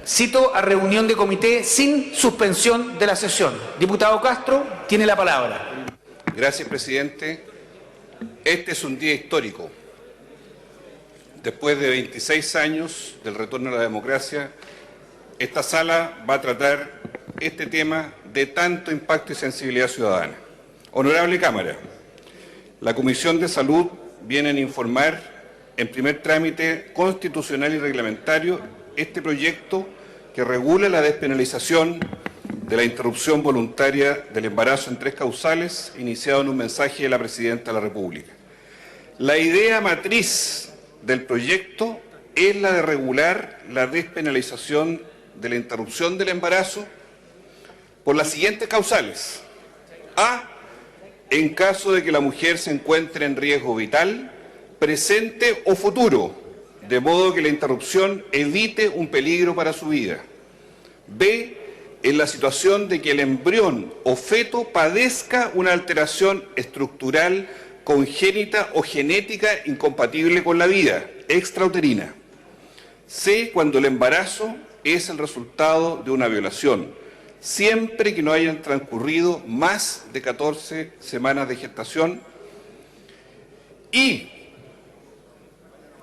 Cito a reunión de comité sin suspensión de la sesión. Diputado Castro, tiene la palabra. Gracias, presidente. Este es un día histórico. Después de 26 años del retorno a la democracia, esta sala va a tratar este tema de tanto impacto y sensibilidad ciudadana. Honorable Cámara, la Comisión de Salud viene a informar en primer trámite constitucional y reglamentario este proyecto que regula la despenalización de la interrupción voluntaria del embarazo en 3 causales, iniciado en un mensaje de la Presidenta de la República. La idea matriz del proyecto es la de regular la despenalización de la interrupción del embarazo por las siguientes causales. A, en caso de que la mujer se encuentre en riesgo vital, presente o futuro, de modo que la interrupción evite un peligro para su vida. B, en la situación de que el embrión o feto padezca una alteración estructural congénita o genética incompatible con la vida, extrauterina. C, cuando el embarazo es el resultado de una violación, siempre que no hayan transcurrido más de 14 semanas de gestación, y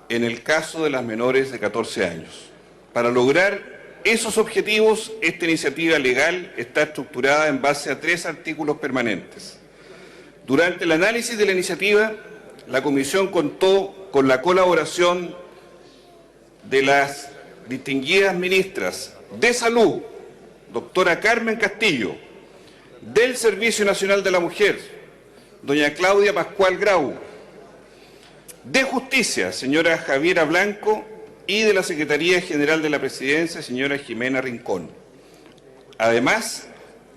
en el caso de las menores de 14 años. Para lograr esos objetivos, esta iniciativa legal está estructurada en base a 3 artículos permanentes. Durante el análisis de la iniciativa, la Comisión contó con la colaboración de las distinguidas ministras de Salud, doctora Carmen Castillo, del Servicio Nacional de la Mujer, doña Claudia Pascual Grau, de Justicia, señora Javiera Blanco, y de la Secretaría General de la Presidencia, señora Jimena Rincón, además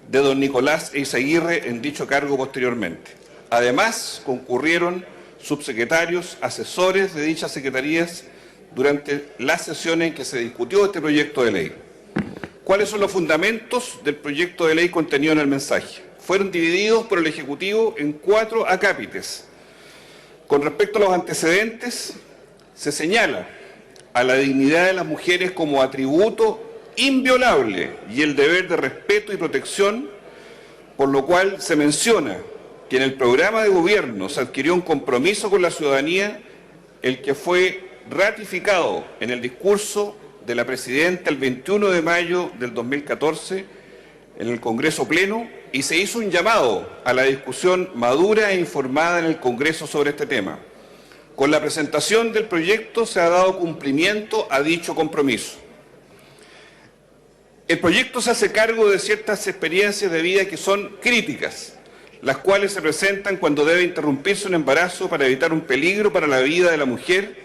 de don Nicolás Eizaguirre en dicho cargo posteriormente. Además, concurrieron subsecretarios, asesores de dichas secretarías durante las sesiones en que se discutió este proyecto de ley. ¿Cuáles son los fundamentos del proyecto de ley contenido en el mensaje? Fueron divididos por el Ejecutivo en 4 acápites. Con respecto a los antecedentes, se señala a la dignidad de las mujeres como atributo inviolable y el deber de respeto y protección, por lo cual se menciona que en el programa de gobierno se adquirió un compromiso con la ciudadanía, el que fue ratificado en el discurso de la Presidenta el 21 de mayo del 2014 en el Congreso Pleno, y se hizo un llamado a la discusión madura e informada en el Congreso sobre este tema. Con la presentación del proyecto se ha dado cumplimiento a dicho compromiso. El proyecto se hace cargo de ciertas experiencias de vida que son críticas, las cuales se presentan cuando debe interrumpirse un embarazo para evitar un peligro para la vida de la mujer,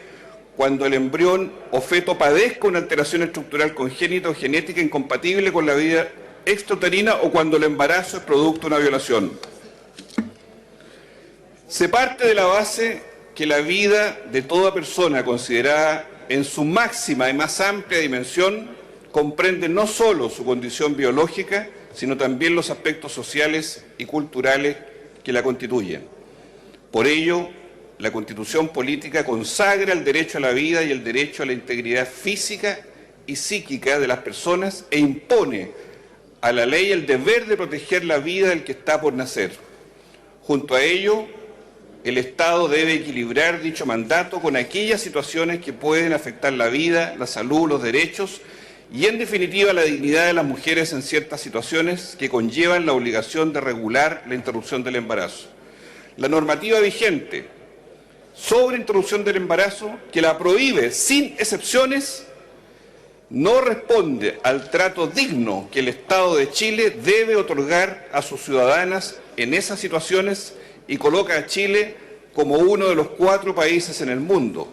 cuando el embrión o feto padezca una alteración estructural congénita o genética incompatible con la vida extrauterina o cuando el embarazo es producto de una violación. Se parte de la base que la vida de toda persona considerada en su máxima y más amplia dimensión comprende no solo su condición biológica, sino también los aspectos sociales y culturales que la constituyen. Por ello, la Constitución política consagra el derecho a la vida y el derecho a la integridad física y psíquica de las personas e impone a la ley el deber de proteger la vida del que está por nacer. Junto a ello, el Estado debe equilibrar dicho mandato con aquellas situaciones que pueden afectar la vida, la salud, los derechos y, en definitiva, la dignidad de las mujeres en ciertas situaciones que conllevan la obligación de regular la interrupción del embarazo. La normativa vigente sobre interrupción del embarazo, que la prohíbe sin excepciones, no responde al trato digno que el Estado de Chile debe otorgar a sus ciudadanas en esas situaciones y coloca a Chile como uno de los 4 países en el mundo,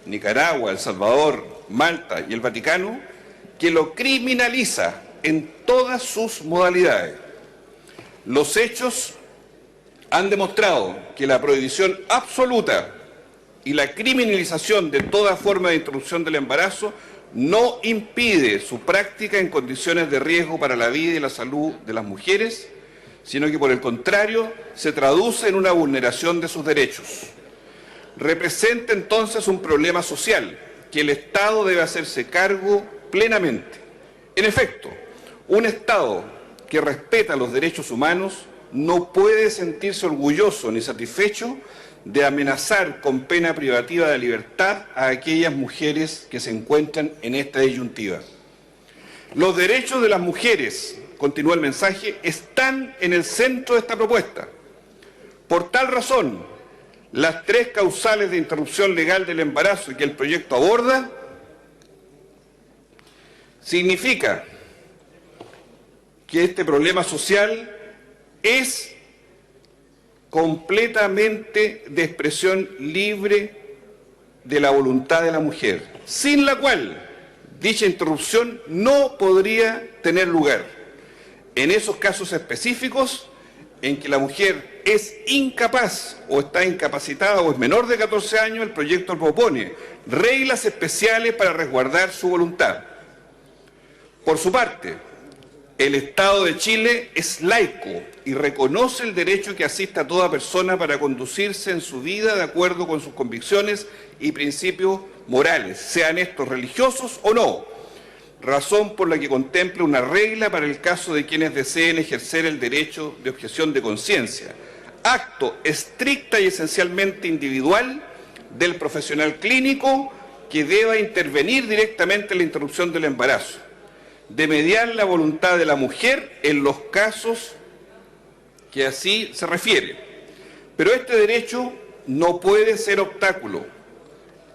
Nicaragua, El Salvador, Malta y el Vaticano, que lo criminaliza en todas sus modalidades. Los hechos han demostrado que la prohibición absoluta y la criminalización de toda forma de interrupción del embarazo no impide su práctica en condiciones de riesgo para la vida y la salud de las mujeres, sino que por el contrario se traduce en una vulneración de sus derechos. Representa entonces un problema social que el Estado debe hacerse cargo plenamente. En efecto, un Estado que respeta los derechos humanos no puede sentirse orgulloso ni satisfecho de amenazar con pena privativa de libertad a aquellas mujeres que se encuentran en esta disyuntiva. Los derechos de las mujeres, continúa el mensaje, están en el centro de esta propuesta. Por tal razón, las 3 causales de interrupción legal del embarazo que el proyecto aborda significa que este problema social es completamente de expresión libre de la voluntad de la mujer, sin la cual dicha interrupción no podría tener lugar. En esos casos específicos en que la mujer es incapaz o está incapacitada o es menor de 14 años, el proyecto propone reglas especiales para resguardar su voluntad. Por su parte, el Estado de Chile es laico y reconoce el derecho que asista a toda persona para conducirse en su vida de acuerdo con sus convicciones y principios morales, sean estos religiosos o no, razón por la que contempla una regla para el caso de quienes deseen ejercer el derecho de objeción de conciencia, acto estricta y esencialmente individual del profesional clínico que deba intervenir directamente en la interrupción del embarazo, de mediar la voluntad de la mujer en los casos que así se refiere. Pero este derecho no puede ser obstáculo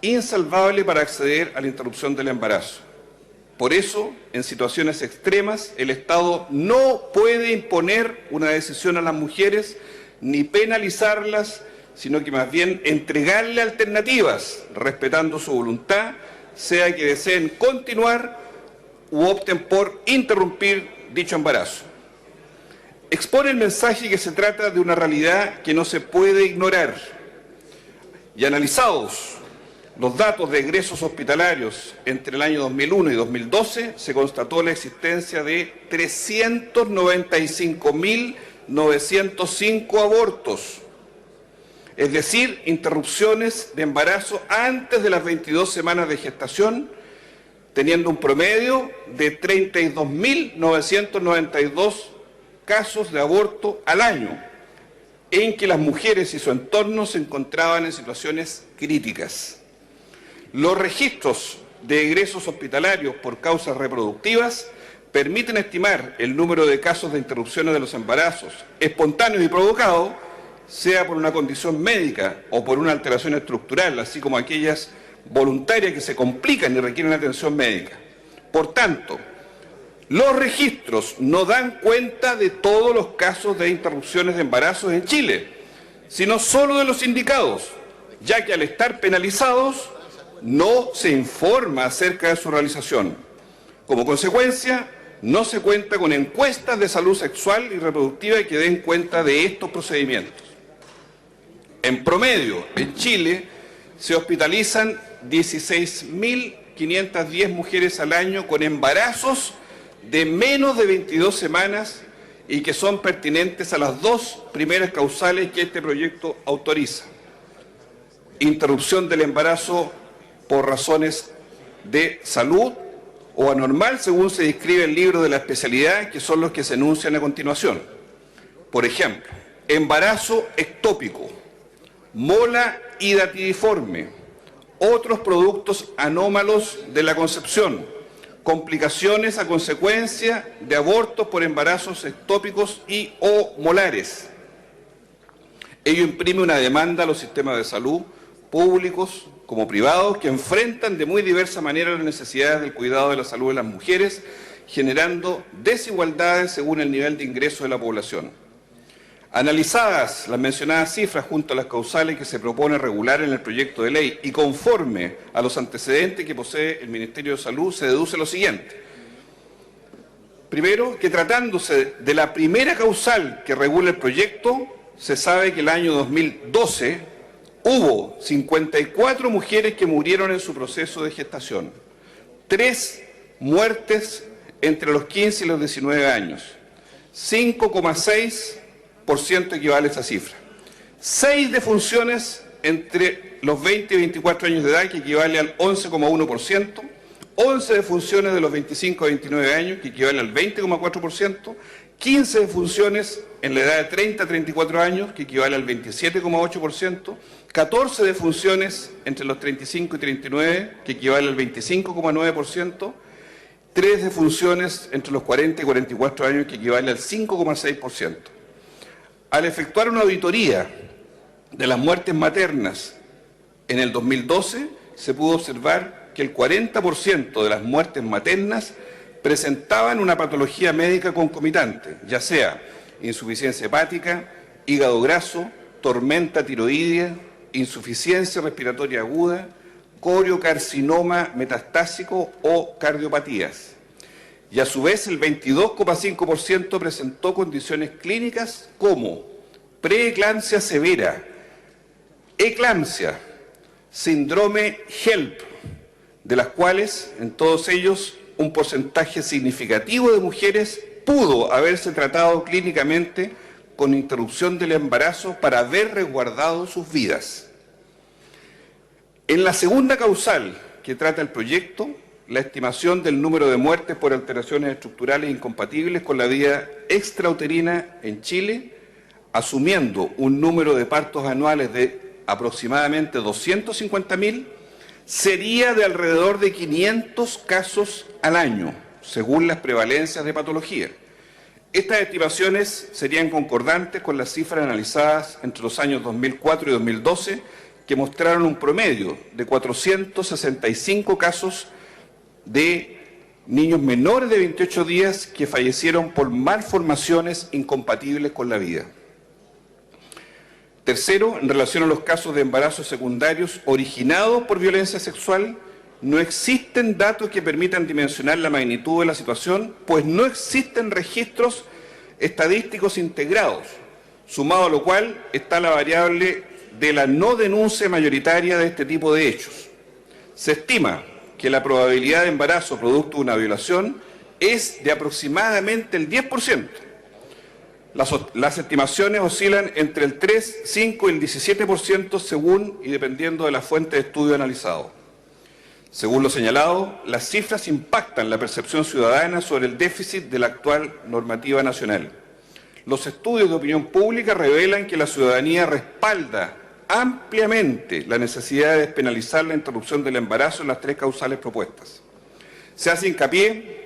insalvable para acceder a la interrupción del embarazo. Por eso, en situaciones extremas, el Estado no puede imponer una decisión a las mujeres ni penalizarlas, sino que más bien entregarle alternativas, respetando su voluntad, sea que deseen continuar u opten por interrumpir dicho embarazo. Expone el mensaje que se trata de una realidad que no se puede ignorar. Y analizados los datos de egresos hospitalarios entre el año 2001 y 2012, se constató la existencia de 395.905 abortos, es decir, interrupciones de embarazo antes de las 22 semanas de gestación, teniendo un promedio de 32.992 casos de aborto al año, en que las mujeres y su entorno se encontraban en situaciones críticas. Los registros de egresos hospitalarios por causas reproductivas permiten estimar el número de casos de interrupciones de los embarazos espontáneos y provocados, sea por una condición médica o por una alteración estructural, así como aquellas voluntarias que se complican y requieren atención médica. Por tanto, los registros no dan cuenta de todos los casos de interrupciones de embarazos en Chile, sino solo de los indicados, ya que al estar penalizados no se informa acerca de su realización. Como consecuencia, no se cuenta con encuestas de salud sexual y reproductiva que den cuenta de estos procedimientos. En promedio, en Chile, se hospitalizan 16.510 mujeres al año con embarazos de menos de 22 semanas y que son pertinentes a las 2 primeras causales que este proyecto autoriza: interrupción del embarazo por razones de salud o anormal, según se describe en el libro de la especialidad, que son los que se enuncian a continuación. Por ejemplo, embarazo ectópico, mola hidatidiforme, otros productos anómalos de la concepción, complicaciones a consecuencia de abortos por embarazos ectópicos y o molares. Ello imprime una demanda a los sistemas de salud, públicos como privados, que enfrentan de muy diversa manera las necesidades del cuidado de la salud de las mujeres, generando desigualdades según el nivel de ingreso de la población. Analizadas las mencionadas cifras junto a las causales que se propone regular en el proyecto de ley y conforme a los antecedentes que posee el Ministerio de Salud, se deduce lo siguiente. Primero, que tratándose de la primera causal que regula el proyecto, se sabe que el año 2012 hubo 54 mujeres que murieron en su proceso de gestación, 3 muertes entre los 15 y los 19 años, 5,6% equivale a esa cifra, 6 defunciones entre los 20 y 24 años de edad, que equivale al 11,1%, 11 defunciones de los 25 a 29 años, que equivale al 20,4%, 15 defunciones en la edad de 30 a 34 años, que equivale al 27,8%, 14 defunciones entre los 35 y 39, que equivale al 25,9%, 3 defunciones entre los 40 y 44 años, que equivale al 5,6%. Al efectuar una auditoría de las muertes maternas en el 2012, se pudo observar que el 40% de las muertes maternas presentaban una patología médica concomitante, ya sea insuficiencia hepática, hígado graso, tormenta tiroidea, insuficiencia respiratoria aguda, coriocarcinoma metastásico o cardiopatías. Y a su vez el 22,5% presentó condiciones clínicas como preeclampsia severa, eclampsia, síndrome HELP, de las cuales, en todos ellos, un porcentaje significativo de mujeres pudo haberse tratado clínicamente con interrupción del embarazo para haber resguardado sus vidas. En la segunda causal que trata el proyecto, la estimación del número de muertes por alteraciones estructurales incompatibles con la vida extrauterina en Chile, asumiendo un número de partos anuales de aproximadamente 250.000, sería de alrededor de 500 casos al año, según las prevalencias de patología. Estas estimaciones serían concordantes con las cifras analizadas entre los años 2004 y 2012, que mostraron un promedio de 465 casos de niños menores de 28 días que fallecieron por malformaciones incompatibles con la vida. Tercero, en relación a los casos de embarazos secundarios originados por violencia sexual, no existen datos que permitan dimensionar la magnitud de la situación, pues no existen registros estadísticos integrados, sumado a lo cual está la variable de la no denuncia mayoritaria de este tipo de hechos. Se estima que la probabilidad de embarazo producto de una violación es de aproximadamente el 10%. Las estimaciones oscilan entre el 3, 5 y el 17% según y dependiendo de la fuente de estudio analizado. Según lo señalado, las cifras impactan la percepción ciudadana sobre el déficit de la actual normativa nacional. Los estudios de opinión pública revelan que la ciudadanía respalda ampliamente la necesidad de despenalizar la interrupción del embarazo en las 3 causales propuestas. Se hace hincapié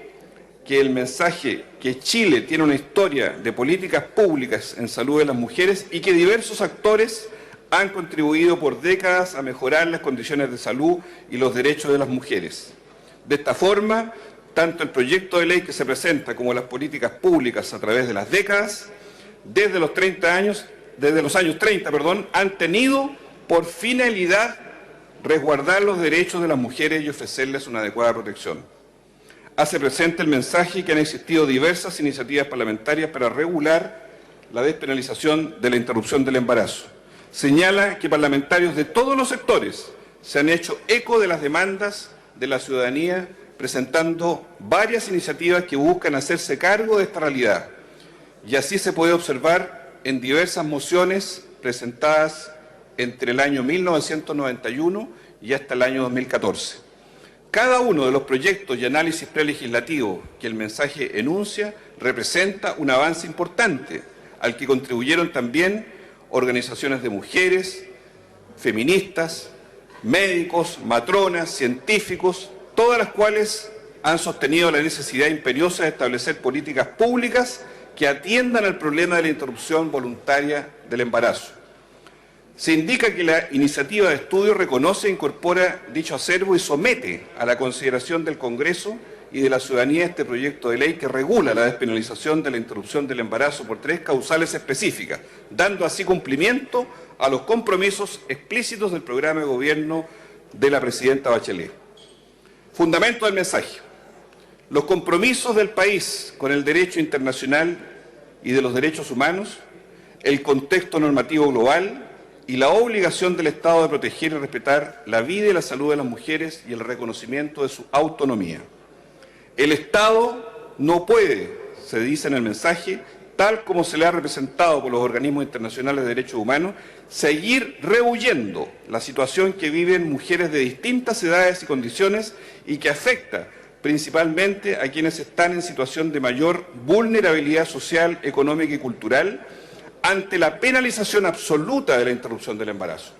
que el mensaje que Chile tiene una historia de políticas públicas en salud de las mujeres y que diversos actores han contribuido por décadas a mejorar las condiciones de salud y los derechos de las mujeres. De esta forma, tanto el proyecto de ley que se presenta como las políticas públicas a través de las décadas, desde los años 30, han tenido por finalidad resguardar los derechos de las mujeres y ofrecerles una adecuada protección. Hace presente el mensaje que han existido diversas iniciativas parlamentarias para regular la despenalización de la interrupción del embarazo. Señala que parlamentarios de todos los sectores se han hecho eco de las demandas de la ciudadanía, presentando varias iniciativas que buscan hacerse cargo de esta realidad. Y así se puede observar en diversas mociones presentadas entre el año 1991 y hasta el año 2014. Cada uno de los proyectos y análisis prelegislativos que el mensaje enuncia representa un avance importante, al que contribuyeron también organizaciones de mujeres, feministas, médicos, matronas, científicos, todas las cuales han sostenido la necesidad imperiosa de establecer políticas públicas que atiendan al problema de la interrupción voluntaria del embarazo. Se indica que la iniciativa de estudio reconoce e incorpora dicho acervo y somete a la consideración del Congreso y de la ciudadanía este proyecto de ley que regula la despenalización de la interrupción del embarazo por 3 causales específicas, dando así cumplimiento a los compromisos explícitos del programa de gobierno de la presidenta Bachelet. Fundamento del mensaje. Los compromisos del país con el derecho internacional y de los derechos humanos, el contexto normativo global y la obligación del Estado de proteger y respetar la vida y la salud de las mujeres y el reconocimiento de su autonomía. El Estado no puede, se dice en el mensaje, tal como se le ha representado por los organismos internacionales de derechos humanos, seguir rehuyendo la situación que viven mujeres de distintas edades y condiciones y que afecta principalmente a quienes están en situación de mayor vulnerabilidad social, económica y cultural ante la penalización absoluta de la interrupción del embarazo.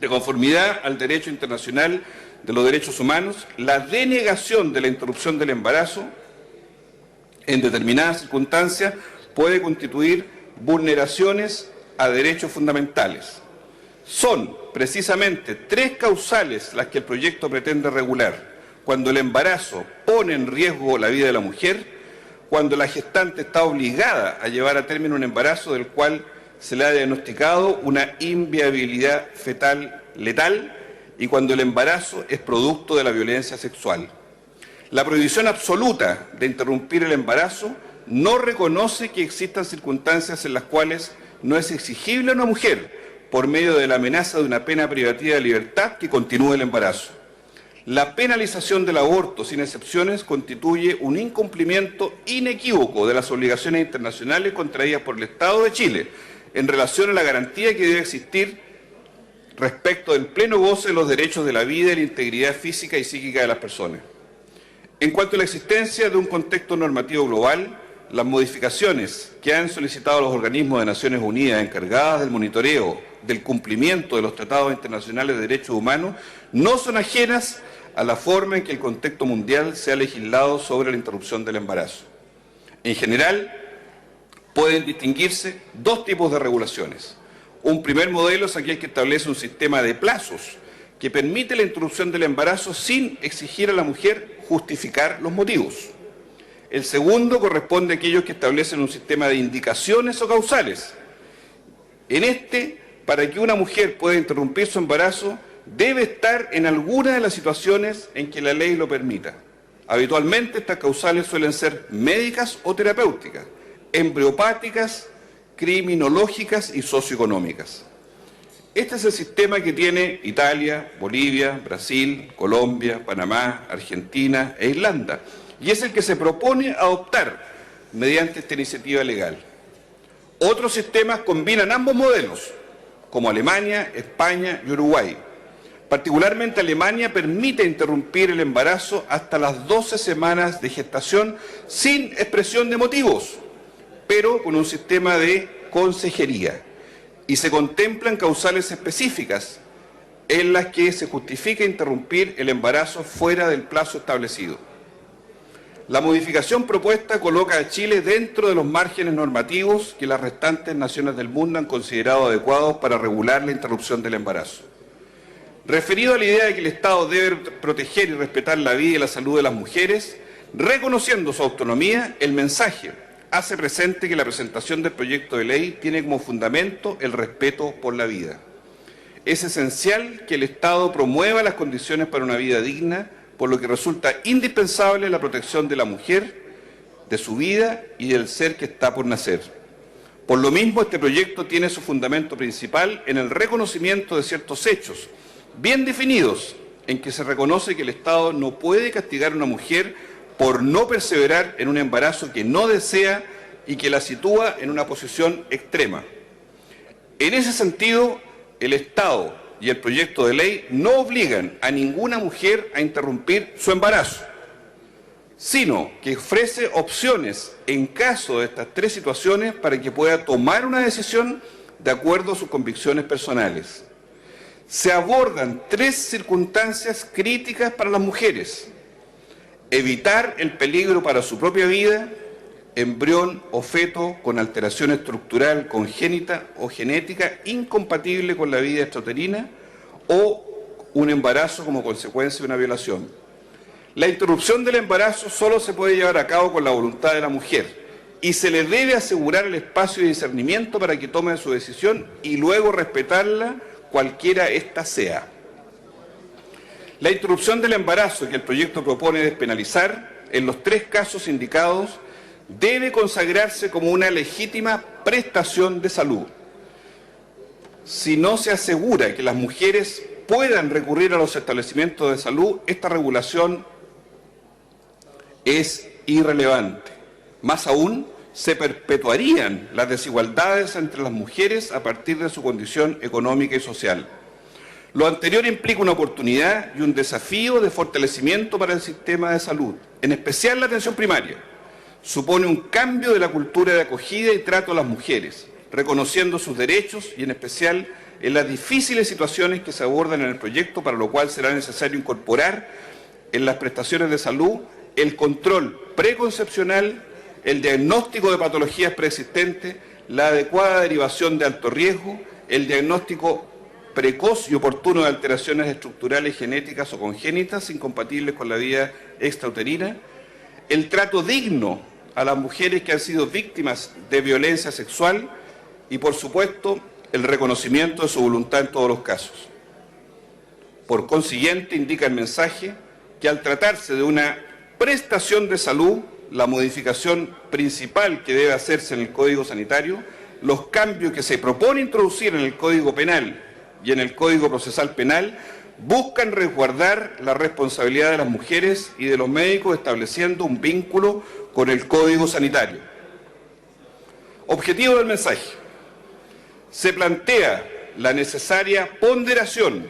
De conformidad al derecho internacional de los derechos humanos, la denegación de la interrupción del embarazo en determinadas circunstancias puede constituir vulneraciones a derechos fundamentales. Son precisamente 3 causales las que el proyecto pretende regular: cuando el embarazo pone en riesgo la vida de la mujer, cuando la gestante está obligada a llevar a término un embarazo del cual se le ha diagnosticado una inviabilidad fetal letal y cuando el embarazo es producto de la violencia sexual. La prohibición absoluta de interrumpir el embarazo no reconoce que existan circunstancias en las cuales no es exigible a una mujer, por medio de la amenaza de una pena privativa de libertad, que continúe el embarazo. La penalización del aborto sin excepciones constituye un incumplimiento inequívoco de las obligaciones internacionales contraídas por el Estado de Chile en relación a la garantía que debe existir respecto del pleno goce de los derechos de la vida y la integridad física y psíquica de las personas. En cuanto a la existencia de un contexto normativo global, las modificaciones que han solicitado los organismos de Naciones Unidas encargadas del monitoreo del cumplimiento de los tratados internacionales de derechos humanos no son ajenas a la forma en que el contexto mundial se ha legislado sobre la interrupción del embarazo. En general, pueden distinguirse 2 tipos de regulaciones. Un primer modelo es aquel que establece un sistema de plazos que permite la interrupción del embarazo sin exigir a la mujer justificar los motivos. El segundo corresponde a aquellos que establecen un sistema de indicaciones o causales. En este, para que una mujer pueda interrumpir su embarazo, debe estar en alguna de las situaciones en que la ley lo permita. Habitualmente estas causales suelen ser médicas o terapéuticas, embriopáticas, criminológicas y socioeconómicas. Este es el sistema que tiene Italia, Bolivia, Brasil, Colombia, Panamá, Argentina e Irlanda, y es el que se propone adoptar mediante esta iniciativa legal. Otros sistemas combinan ambos modelos, como Alemania, España y Uruguay. Particularmente Alemania permite interrumpir el embarazo hasta las 12 semanas de gestación sin expresión de motivos, pero con un sistema de consejería, y se contemplan causales específicas en las que se justifica interrumpir el embarazo fuera del plazo establecido. La modificación propuesta coloca a Chile dentro de los márgenes normativos que las restantes naciones del mundo han considerado adecuados para regular la interrupción del embarazo. Referido a la idea de que el Estado debe proteger y respetar la vida y la salud de las mujeres, reconociendo su autonomía, el mensaje hace presente que la presentación del proyecto de ley tiene como fundamento el respeto por la vida. Es esencial que el Estado promueva las condiciones para una vida digna, por lo que resulta indispensable la protección de la mujer, de su vida y del ser que está por nacer. Por lo mismo, este proyecto tiene su fundamento principal en el reconocimiento de ciertos hechos bien definidos, en que se reconoce que el Estado no puede castigar a una mujer por no perseverar en un embarazo que no desea y que la sitúa en una posición extrema. En ese sentido, el Estado y el proyecto de ley no obligan a ninguna mujer a interrumpir su embarazo, sino que ofrece opciones en caso de estas 3 situaciones para que pueda tomar una decisión de acuerdo a sus convicciones personales. Se abordan 3 circunstancias críticas para las mujeres: evitar el peligro para su propia vida, embrión o feto con alteración estructural congénita o genética incompatible con la vida extrauterina, o un embarazo como consecuencia de una violación. La interrupción del embarazo solo se puede llevar a cabo con la voluntad de la mujer y se le debe asegurar el espacio de discernimiento para que tome su decisión y luego respetarla cualquiera ésta sea. La interrupción del embarazo que el proyecto propone despenalizar, en los 3 casos indicados, debe consagrarse como una legítima prestación de salud. Si no se asegura que las mujeres puedan recurrir a los establecimientos de salud, esta regulación es irrelevante. Más aún, se perpetuarían las desigualdades entre las mujeres a partir de su condición económica y social. Lo anterior implica una oportunidad y un desafío de fortalecimiento para el sistema de salud, en especial la atención primaria. Supone un cambio de la cultura de acogida y trato a las mujeres, reconociendo sus derechos y en especial en las difíciles situaciones que se abordan en el proyecto, para lo cual será necesario incorporar en las prestaciones de salud el control preconcepcional, el diagnóstico de patologías preexistentes, la adecuada derivación de alto riesgo, el diagnóstico precoz y oportuno de alteraciones estructurales genéticas o congénitas incompatibles con la vida extrauterina, el trato digno a las mujeres que han sido víctimas de violencia sexual y, por supuesto, el reconocimiento de su voluntad en todos los casos. Por consiguiente, indica el mensaje que al tratarse de una prestación de salud, la modificación principal que debe hacerse en el Código Sanitario, los cambios que se propone introducir en el Código Penal y en el Código Procesal Penal buscan resguardar la responsabilidad de las mujeres y de los médicos, estableciendo un vínculo con el Código Sanitario. Objetivo del mensaje: se plantea la necesaria ponderación,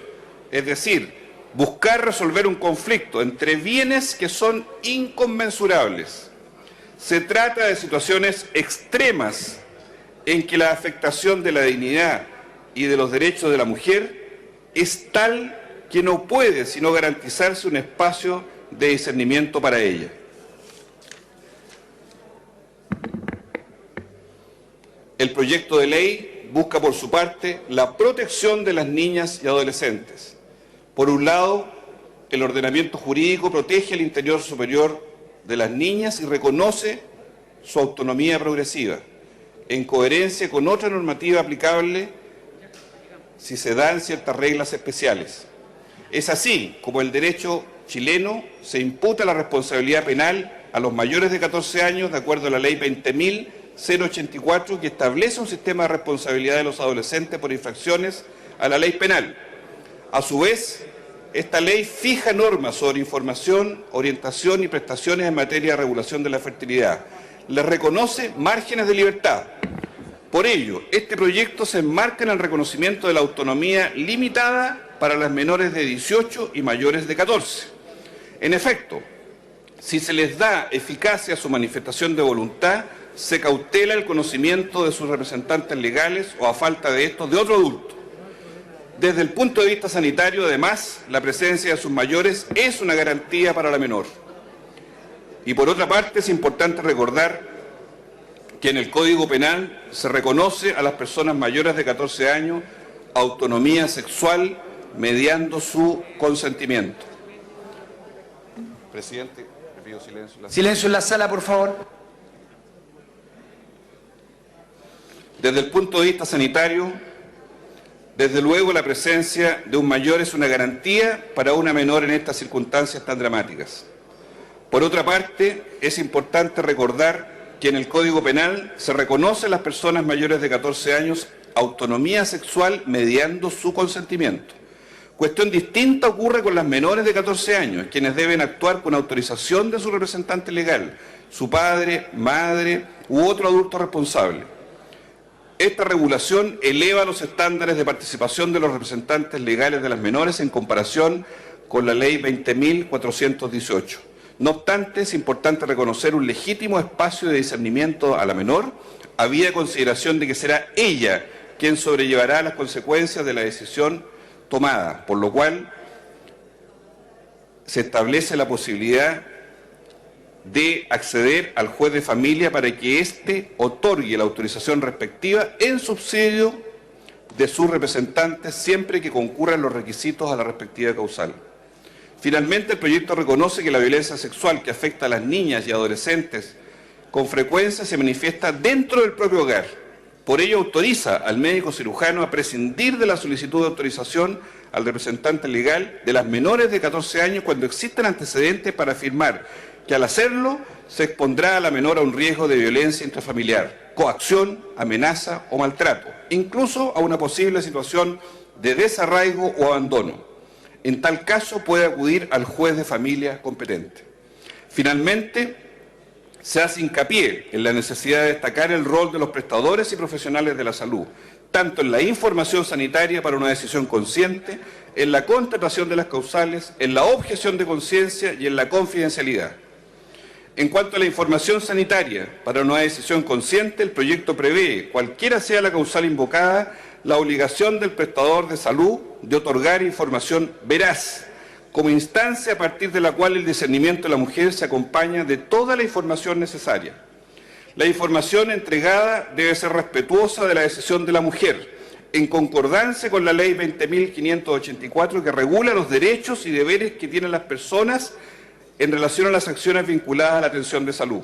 es decir, buscar resolver un conflicto entre bienes que son inconmensurables. Se trata de situaciones extremas en que la afectación de la dignidad y de los derechos de la mujer es tal que no puede sino garantizarse un espacio de discernimiento para ella. El proyecto de ley busca, por su parte, la protección de las niñas y adolescentes. Por un lado, el ordenamiento jurídico protege el interior superior de las niñas y reconoce su autonomía progresiva, en coherencia con otra normativa aplicable si se dan ciertas reglas especiales. Es así como el derecho chileno se imputa la responsabilidad penal a los mayores de 14 años, de acuerdo a la Ley 20.084, que establece un sistema de responsabilidad de los adolescentes por infracciones a la ley penal. A su vez, esta ley fija normas sobre información, orientación y prestaciones en materia de regulación de la fertilidad. Les reconoce márgenes de libertad. Por ello, este proyecto se enmarca en el reconocimiento de la autonomía limitada para las menores de 18 y mayores de 14. En efecto, si se les da eficacia a su manifestación de voluntad, se cautela el conocimiento de sus representantes legales o, a falta de estos, de otro adulto. Desde el punto de vista sanitario, además, la presencia de sus mayores es una garantía para la menor. Y por otra parte, es importante recordar que en el Código Penal se reconoce a las personas mayores de 14 años autonomía sexual mediando su consentimiento. Presidente, le pido silencio en la sala. Silencio en la sala, por favor. Desde el punto de vista sanitario, desde luego la presencia de un mayor es una garantía para una menor en estas circunstancias tan dramáticas. Por otra parte, es importante recordar que en el Código Penal se reconoce a las personas mayores de 14 años autonomía sexual mediando su consentimiento. Cuestión distinta ocurre con las menores de 14 años, quienes deben actuar con autorización de su representante legal, su padre, madre u otro adulto responsable. Esta regulación eleva los estándares de participación de los representantes legales de las menores en comparación con la Ley 20.418. No obstante, es importante reconocer un legítimo espacio de discernimiento a la menor, habida consideración de que será ella quien sobrellevará las consecuencias de la decisión tomada, por lo cual se establece la posibilidad de acceder al juez de familia para que éste otorgue la autorización respectiva en subsidio de sus representantes siempre que concurran los requisitos a la respectiva causal. Finalmente, el proyecto reconoce que la violencia sexual que afecta a las niñas y adolescentes con frecuencia se manifiesta dentro del propio hogar. Por ello, autoriza al médico cirujano a prescindir de la solicitud de autorización al representante legal de las menores de 14 años cuando existan antecedentes para afirmar que al hacerlo se expondrá a la menor a un riesgo de violencia intrafamiliar, coacción, amenaza o maltrato, incluso a una posible situación de desarraigo o abandono. En tal caso puede acudir al juez de familia competente. Finalmente, Se hace hincapié en la necesidad de destacar el rol de los prestadores y profesionales de la salud, tanto en la información sanitaria para una decisión consciente, en la contratación de las causales, en la objeción de conciencia y en la confidencialidad. En cuanto a la información sanitaria para una decisión consciente, el proyecto prevé, cualquiera sea la causal invocada, la obligación del prestador de salud de otorgar información veraz, como instancia a partir de la cual el discernimiento de la mujer se acompaña de toda la información necesaria. La información entregada debe ser respetuosa de la decisión de la mujer, en concordancia con la Ley 20.584, que regula los derechos y deberes que tienen las personas en relación a las acciones vinculadas a la atención de salud.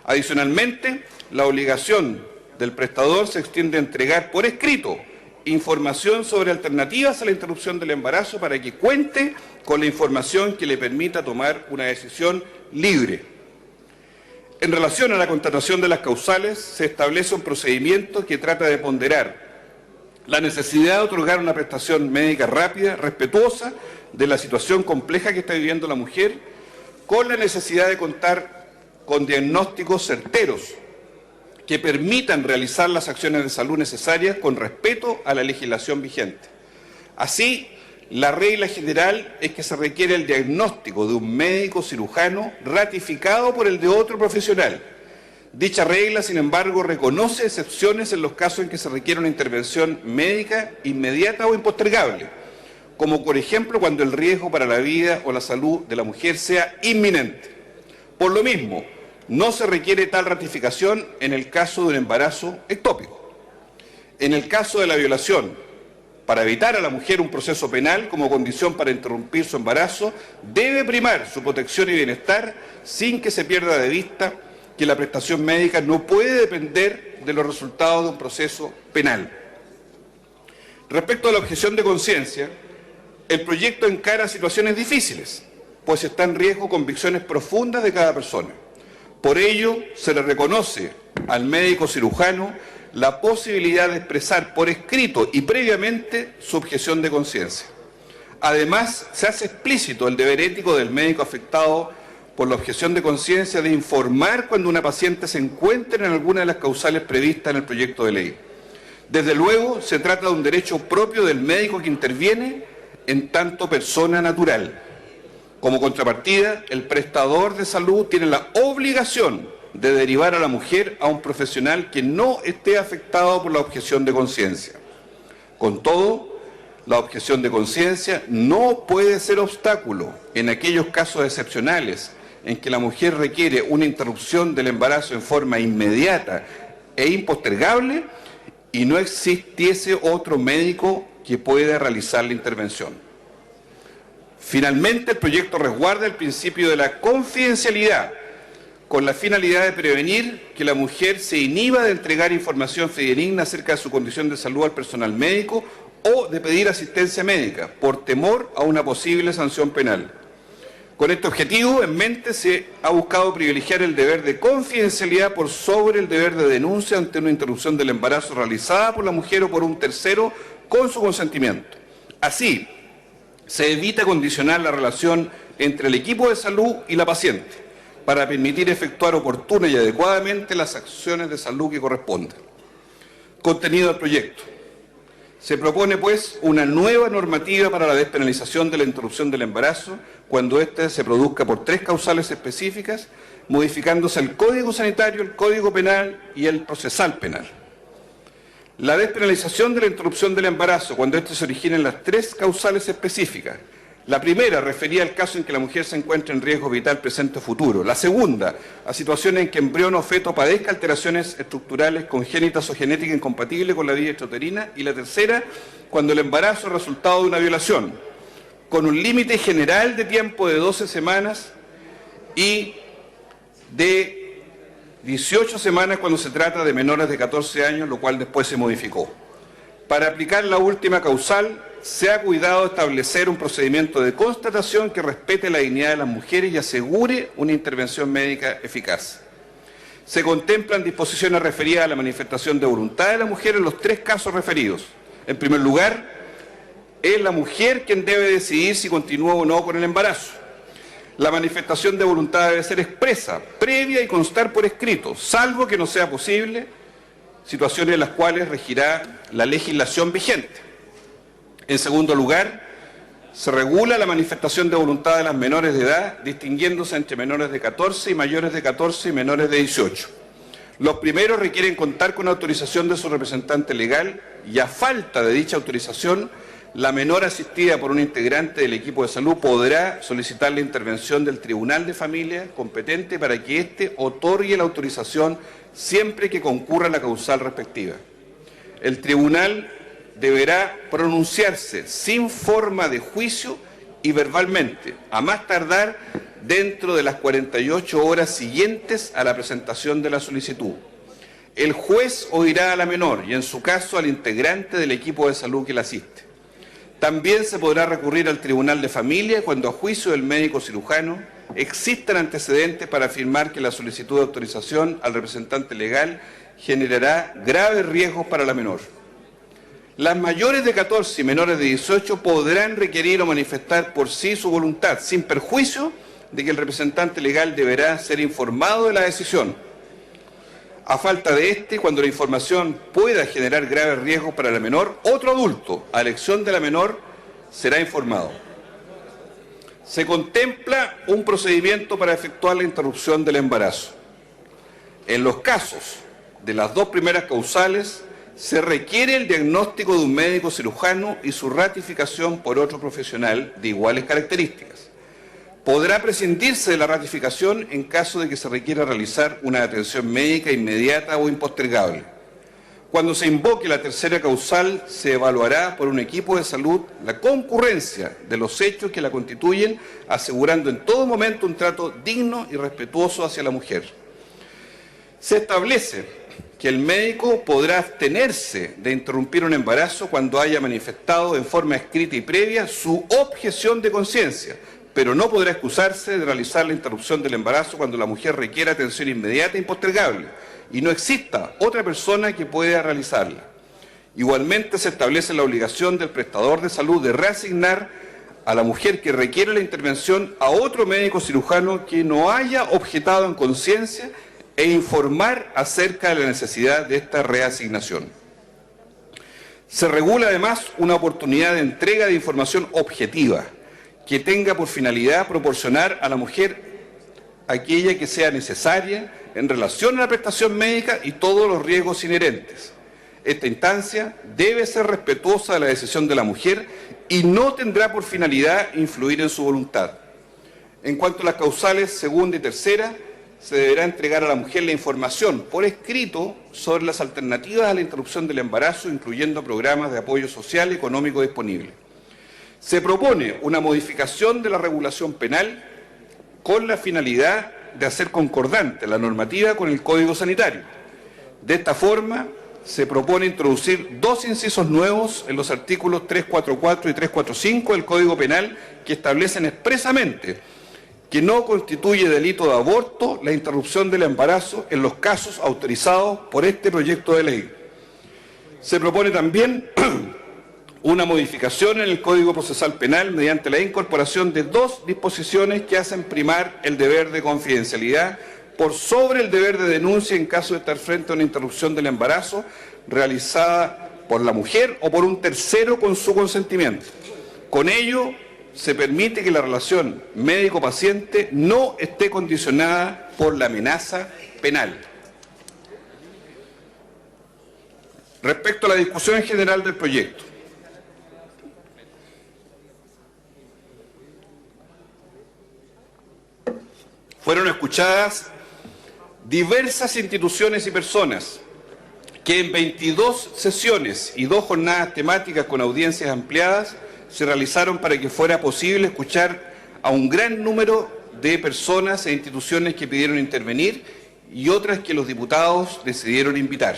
Adicionalmente, la obligación del prestador se extiende a entregar por escrito información sobre alternativas a la interrupción del embarazo para que cuente con la información que le permita tomar una decisión libre. En relación a la contratación de las causales, se establece un procedimiento que trata de ponderar la necesidad de otorgar una prestación médica rápida, respetuosa de la situación compleja que está viviendo la mujer, con la necesidad de contar con diagnósticos certeros que permitan realizar las acciones de salud necesarias con respeto a la legislación vigente. Así, la regla general es que se requiere el diagnóstico de un médico cirujano ratificado por el de otro profesional. Dicha regla, sin embargo, reconoce excepciones en los casos en que se requiere una intervención médica inmediata o impostergable, como por ejemplo cuando el riesgo para la vida o la salud de la mujer sea inminente. Por lo mismo, no se requiere tal ratificación en el caso de un embarazo ectópico. En el caso de la violación, para evitar a la mujer un proceso penal como condición para interrumpir su embarazo, debe primar su protección y bienestar sin que se pierda de vista que la prestación médica no puede depender de los resultados de un proceso penal. Respecto a la objeción de conciencia, el proyecto encara situaciones difíciles, pues está en riesgo convicciones profundas de cada persona. Por ello, se le reconoce al médico cirujano la posibilidad de expresar por escrito y previamente su objeción de conciencia. Además, se hace explícito el deber ético del médico afectado por la objeción de conciencia de informar cuando una paciente se encuentre en alguna de las causales previstas en el proyecto de ley. Desde luego, se trata de un derecho propio del médico que interviene en tanto persona natural. Como contrapartida, el prestador de salud tiene la obligación de derivar a la mujer a un profesional que no esté afectado por la objeción de conciencia. Con todo, la objeción de conciencia no puede ser obstáculo en aquellos casos excepcionales en que la mujer requiere una interrupción del embarazo en forma inmediata e impostergable y no existiese otro médico que pueda realizar la intervención. Finalmente, el proyecto resguarda el principio de la confidencialidad con la finalidad de prevenir que la mujer se inhiba de entregar información fidedigna acerca de su condición de salud al personal médico o de pedir asistencia médica por temor a una posible sanción penal. Con este objetivo en mente se ha buscado privilegiar el deber de confidencialidad por sobre el deber de denuncia ante una interrupción del embarazo realizada por la mujer o por un tercero con su consentimiento. Así, se evita condicionar la relación entre el equipo de salud y la paciente para permitir efectuar oportuna y adecuadamente las acciones de salud que correspondan. Contenido del proyecto. Se propone, pues, una nueva normativa para la despenalización de la interrupción del embarazo cuando éste se produzca por 3 causales específicas, modificándose el Código Sanitario, el Código Penal y el Procesal Penal. La despenalización de la interrupción del embarazo cuando éste se origina en las 3 causales específicas. La primera refería al caso en que la mujer se encuentra en riesgo vital presente o futuro. La segunda, a situaciones en que embrión o feto padezca alteraciones estructurales congénitas o genéticas incompatibles con la vida extrauterina. Y la tercera, cuando el embarazo es resultado de una violación, con un límite general de tiempo de 12 semanas y de 18 semanas cuando se trata de menores de 14 años, lo cual después se modificó. Para aplicar la última causal, se ha cuidado establecer un procedimiento de constatación que respete la dignidad de las mujeres y asegure una intervención médica eficaz. Se contemplan disposiciones referidas a la manifestación de voluntad de la mujer en los 3 casos referidos. En primer lugar, es la mujer quien debe decidir si continúa o no con el embarazo. La manifestación de voluntad debe ser expresa, previa y constar por escrito, salvo que no sea posible, situaciones en las cuales regirá la legislación vigente. En segundo lugar, se regula la manifestación de voluntad de las menores de edad, distinguiéndose entre menores de 14 y mayores de 14 y menores de 18. Los primeros requieren contar con autorización de su representante legal y a falta de dicha autorización, la menor asistida por un integrante del equipo de salud podrá solicitar la intervención del Tribunal de Familia competente para que éste otorgue la autorización siempre que concurra la causal respectiva. El tribunal deberá pronunciarse sin forma de juicio y verbalmente, a más tardar dentro de las 48 horas siguientes a la presentación de la solicitud. El juez oirá a la menor y, en su caso, al integrante del equipo de salud que la asiste. También se podrá recurrir al Tribunal de Familia cuando, a juicio del médico cirujano, existan antecedentes para afirmar que la solicitud de autorización al representante legal generará graves riesgos para la menor. Las mayores de 14 y menores de 18 podrán requerir o manifestar por sí su voluntad, sin perjuicio de que el representante legal deberá ser informado de la decisión. A falta de este, cuando la información pueda generar graves riesgos para la menor, otro adulto, a elección de la menor, será informado. Se contempla un procedimiento para efectuar la interrupción del embarazo. En los casos de las dos primeras causales, se requiere el diagnóstico de un médico cirujano y su ratificación por otro profesional de iguales características. Podrá prescindirse de la ratificación en caso de que se requiera realizar una atención médica inmediata o impostergable. Cuando se invoque la tercera causal, se evaluará por un equipo de salud la concurrencia de los hechos que la constituyen, asegurando en todo momento un trato digno y respetuoso hacia la mujer. Se establece que el médico podrá abstenerse de interrumpir un embarazo cuando haya manifestado en forma escrita y previa su objeción de conciencia, pero no podrá excusarse de realizar la interrupción del embarazo cuando la mujer requiera atención inmediata e impostergable y no exista otra persona que pueda realizarla. Igualmente se establece la obligación del prestador de salud de reasignar a la mujer que requiere la intervención a otro médico cirujano que no haya objetado en conciencia e informar acerca de la necesidad de esta reasignación. Se regula además una oportunidad de entrega de información objetiva que tenga por finalidad proporcionar a la mujer aquella que sea necesaria en relación a la prestación médica y todos los riesgos inherentes. Esta instancia debe ser respetuosa de la decisión de la mujer y no tendrá por finalidad influir en su voluntad. En cuanto a las causales segunda y tercera, se deberá entregar a la mujer la información por escrito sobre las alternativas a la interrupción del embarazo, incluyendo programas de apoyo social y económico disponibles. Se propone una modificación de la regulación penal con la finalidad de hacer concordante la normativa con el Código Sanitario. De esta forma, se propone introducir dos incisos nuevos en los artículos 344 y 345 del Código Penal que establecen expresamente que no constituye delito de aborto la interrupción del embarazo en los casos autorizados por este proyecto de ley. Se propone también una modificación en el Código Procesal Penal mediante la incorporación de dos disposiciones que hacen primar el deber de confidencialidad por sobre el deber de denuncia en caso de estar frente a una interrupción del embarazo realizada por la mujer o por un tercero con su consentimiento. Con ello, se permite que la relación médico-paciente no esté condicionada por la amenaza penal. Respecto a la discusión en general del proyecto, fueron escuchadas diversas instituciones y personas que en 22 sesiones y 2 jornadas temáticas con audiencias ampliadas se realizaron para que fuera posible escuchar a un gran número de personas e instituciones que pidieron intervenir y otras que los diputados decidieron invitar.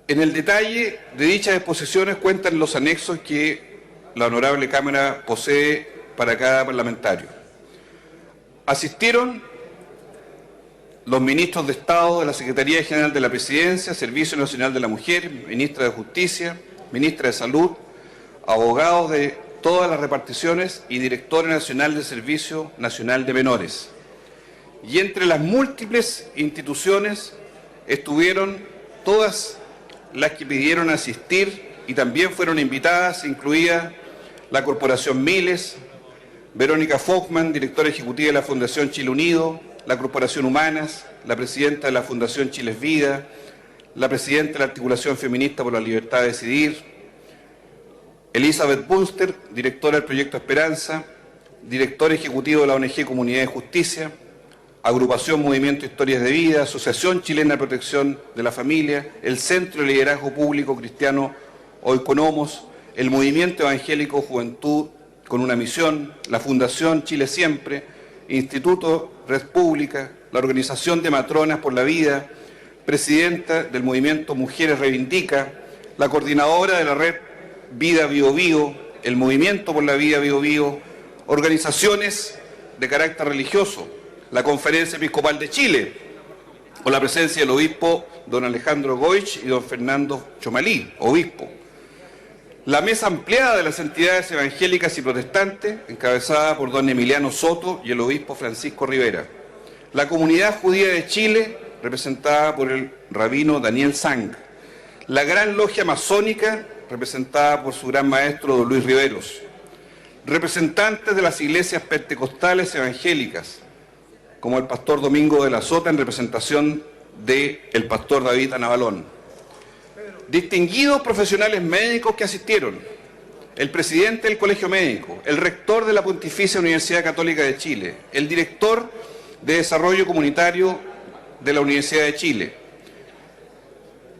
En el detalle de dichas exposiciones cuentan los anexos que la Honorable Cámara posee para cada parlamentario. Asistieron los ministros de Estado de la Secretaría General de la Presidencia, Servicio Nacional de la Mujer, Ministra de Justicia, Ministra de Salud, abogados de todas las reparticiones y directora nacional del Servicio Nacional de Menores. Y entre las múltiples instituciones estuvieron todas las que pidieron asistir y también fueron invitadas, incluida la Corporación Miles, Verónica Fockman, directora ejecutiva de la Fundación Chile Unido, la Corporación Humanas, la presidenta de la Fundación Chiles Vida, la presidenta de la Articulación Feminista por la Libertad de Decidir, Elizabeth Bunster, directora del Proyecto Esperanza, director ejecutivo de la ONG Comunidad de Justicia, Agrupación Movimiento Historias de Vida, Asociación Chilena de Protección de la Familia, el Centro de Liderazgo Público Cristiano Oikonomos, el Movimiento Evangélico Juventud con una Misión, la Fundación Chile Siempre, Instituto Red Pública, la Organización de Matronas por la Vida, presidenta del Movimiento Mujeres Reivindica, la coordinadora de la Red Vida Bio Bio, el Movimiento por la Vida Bio Bio, organizaciones de carácter religioso, la Conferencia Episcopal de Chile, con la presencia del obispo don Alejandro Goich y don Fernando Chomalí, obispo. La mesa ampliada de las entidades evangélicas y protestantes, encabezada por don Emiliano Soto y el obispo Francisco Rivera. La comunidad judía de Chile, representada por el rabino Daniel Sang. La gran logia masónica, representada por su gran maestro don Luis Riveros. Representantes de las iglesias pentecostales evangélicas, como el pastor Domingo de la Sota en representación del pastor David Anabalón. Distinguidos profesionales médicos que asistieron, el presidente del Colegio Médico, el rector de la Pontificia Universidad Católica de Chile, el director de Desarrollo Comunitario de la Universidad de Chile,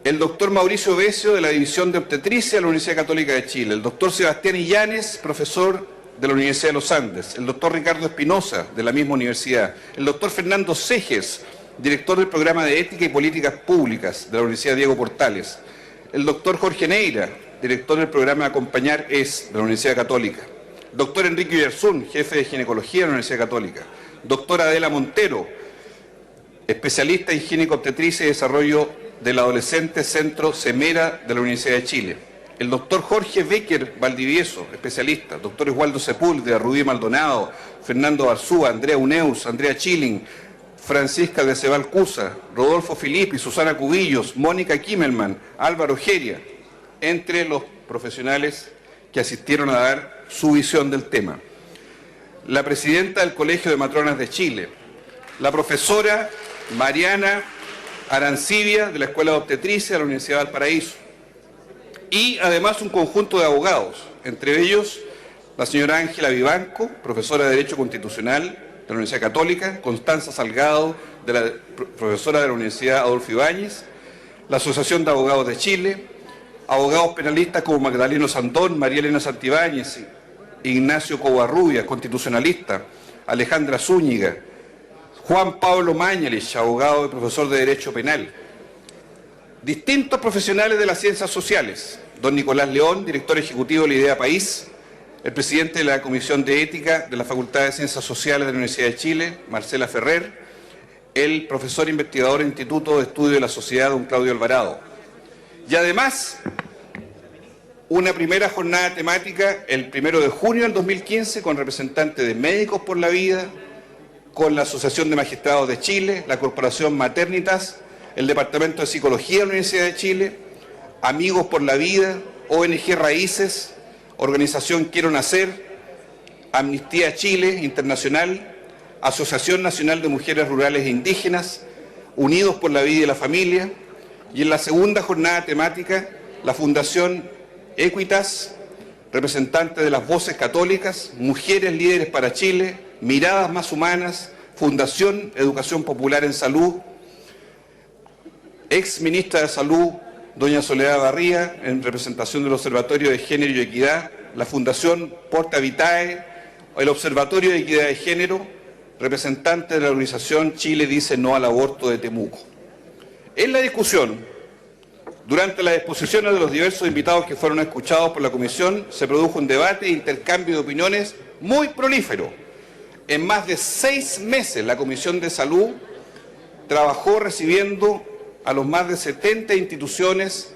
el doctor Mauricio Besio de la División de Obstetricia de la Universidad Católica de Chile, el doctor Sebastián Illanes, profesor de la Universidad de los Andes, el doctor Ricardo Espinosa de la misma universidad, el doctor Fernando Seges, director del Programa de Ética y Políticas Públicas de la Universidad Diego Portales, el doctor Jorge Neira, director del programa Acompañar ES de la Universidad Católica, doctor Enrique Uyarzún, jefe de ginecología de la Universidad Católica, doctora Adela Montero, especialista en gineco-obstetricia y desarrollo del adolescente Centro Semera de la Universidad de Chile, el doctor Jorge Becker Valdivieso, especialista, doctor Oswaldo Sepúlveda, Rubí Maldonado, Fernando Arzúa, Andrea Uneus, Andrea Chilling, Francisca de Cebal Cusa, Rodolfo Filippi, Susana Cubillos, Mónica Kimmelman, Álvaro Geria, entre los profesionales que asistieron a dar su visión del tema. La presidenta del Colegio de Matronas de Chile, la profesora Mariana Arancibia de la Escuela de Obstetricia de la Universidad de Valparaíso, y además un conjunto de abogados, entre ellos la señora Ángela Vivanco, profesora de Derecho Constitucional de la Universidad Católica, Constanza Salgado, profesora de la Universidad Adolfo Ibáñez, la Asociación de Abogados de Chile, abogados penalistas como Magdaleno Sandón, María Elena Santibáñez, Ignacio Covarrubias, constitucionalista, Alejandra Zúñiga, Juan Pablo Mañalich, abogado y profesor de Derecho Penal. Distintos profesionales de las ciencias sociales, don Nicolás León, director ejecutivo de la Idea País, el presidente de la Comisión de Ética de la Facultad de Ciencias Sociales de la Universidad de Chile, Marcela Ferrer, el profesor investigador del Instituto de Estudio de la Sociedad, don Claudio Alvarado. Y además, una primera jornada temática el 1 de junio del 2015 con representantes de Médicos por la Vida, con la Asociación de Magistrados de Chile, la Corporación Maternitas, el Departamento de Psicología de la Universidad de Chile, Amigos por la Vida, ONG Raíces, Organización Quiero Nacer, Amnistía Chile Internacional, Asociación Nacional de Mujeres Rurales e Indígenas, Unidos por la Vida y la Familia, y en la segunda jornada temática, la Fundación Equitas, representantes de las Voces Católicas, Mujeres Líderes para Chile, Miradas Más Humanas, Fundación Educación Popular en Salud, ex ministra de Salud, doña Soledad Barría, en representación del Observatorio de Género y Equidad, la Fundación Porta Vitae, el Observatorio de Equidad de Género, representante de la organización Chile Dice No al Aborto de Temuco. En la discusión, durante las exposiciones de los diversos invitados que fueron escuchados por la Comisión, se produjo un debate e intercambio de opiniones muy prolífero. En más de 6 meses la Comisión de Salud trabajó recibiendo a los más de 70 instituciones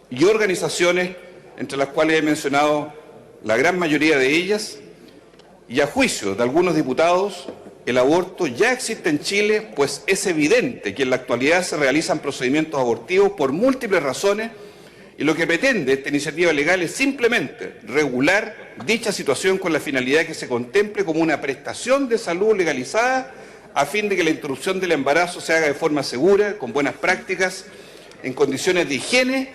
y organizaciones, entre las cuales he mencionado la gran mayoría de ellas, y a juicio de algunos diputados, el aborto ya existe en Chile, pues es evidente que en la actualidad se realizan procedimientos abortivos por múltiples razones, y lo que pretende esta iniciativa legal es simplemente regular dicha situación con la finalidad de que se contemple como una prestación de salud legalizada a fin de que la interrupción del embarazo se haga de forma segura, con buenas prácticas, en condiciones de higiene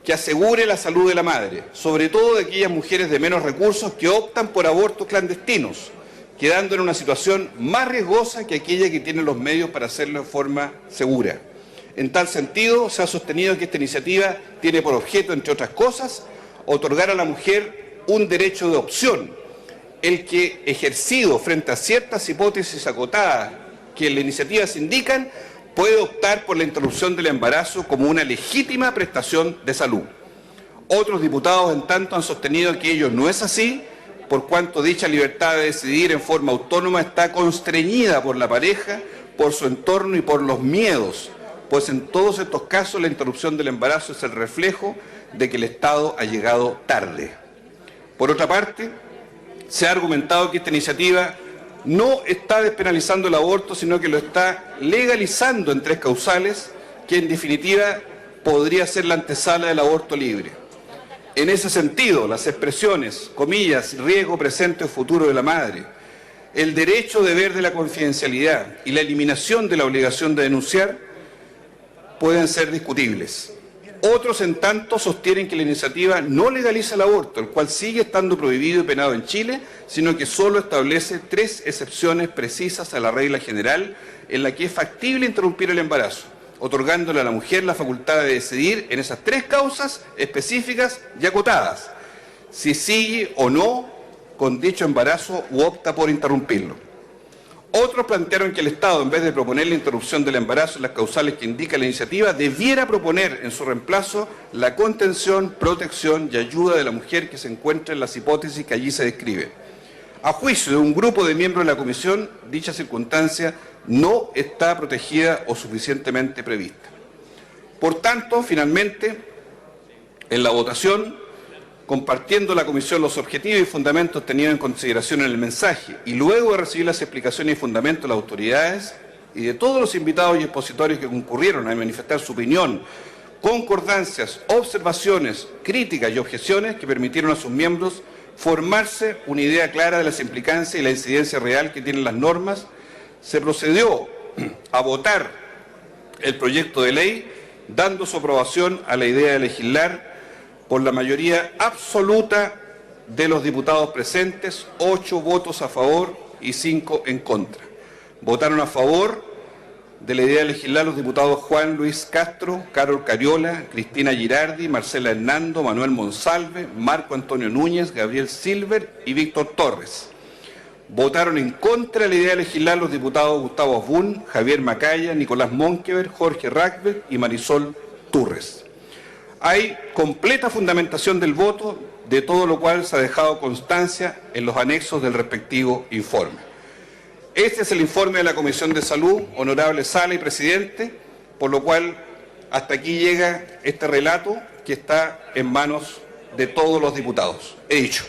que asegure la salud de la madre, sobre todo de aquellas mujeres de menos recursos que optan por abortos clandestinos, quedando en una situación más riesgosa que aquella que tiene los medios para hacerlo de forma segura. En tal sentido, se ha sostenido que esta iniciativa tiene por objeto, entre otras cosas, otorgar a la mujer un derecho de opción, el que, ejercido frente a ciertas hipótesis acotadas que en la iniciativa se indican, puede optar por la interrupción del embarazo como una legítima prestación de salud. Otros diputados, en tanto, han sostenido que ello no es así, por cuanto dicha libertad de decidir en forma autónoma está constreñida por la pareja, por su entorno y por los miedos, pues en todos estos casos la interrupción del embarazo es el reflejo de que el Estado ha llegado tarde. Por otra parte, se ha argumentado que esta iniciativa no está despenalizando el aborto, sino que lo está legalizando en 3 causales, que en definitiva podría ser la antesala del aborto libre. En ese sentido, las expresiones, comillas, riesgo presente o futuro de la madre, el derecho deber de la confidencialidad y la eliminación de la obligación de denunciar pueden ser discutibles. Otros, en tanto, sostienen que la iniciativa no legaliza el aborto, el cual sigue estando prohibido y penado en Chile, sino que solo establece 3 excepciones precisas a la regla general en la que es factible interrumpir el embarazo, otorgándole a la mujer la facultad de decidir en esas 3 causas específicas y acotadas, si sigue o no con dicho embarazo u opta por interrumpirlo. Otros plantearon que el Estado, en vez de proponer la interrupción del embarazo en las causales que indica la iniciativa, debiera proponer en su reemplazo la contención, protección y ayuda de la mujer que se encuentra en las hipótesis que allí se describen. A juicio de un grupo de miembros de la Comisión, dicha circunstancia no está protegida o suficientemente prevista. Por tanto, finalmente, en la votación, compartiendo la Comisión los objetivos y fundamentos tenidos en consideración en el mensaje y luego de recibir las explicaciones y fundamentos de las autoridades y de todos los invitados y expositores que concurrieron a manifestar su opinión, concordancias, observaciones, críticas y objeciones que permitieron a sus miembros formarse una idea clara de las implicancias y la incidencia real que tienen las normas, se procedió a votar el proyecto de ley, dando su aprobación a la idea de legislar por la mayoría absoluta de los diputados presentes, 8 votos a favor y 5 en contra. Votaron a favor de la idea de legislar los diputados Juan Luis Castro, Carol Cariola, Cristina Girardi, Marcela Hernando, Manuel Monsalve, Marco Antonio Núñez, Gabriel Silver y Víctor Torres. Votaron en contra de la idea de legislar los diputados Gustavo Asbun, Javier Macaya, Nicolás Monkever, Jorge Rackberg y Marisol Turres. Hay completa fundamentación del voto, de todo lo cual se ha dejado constancia en los anexos del respectivo informe. Este es el informe de la Comisión de Salud, honorable Sala y Presidente, por lo cual hasta aquí llega este relato que está en manos de todos los diputados. He dicho.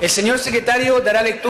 El señor secretario dará lectura.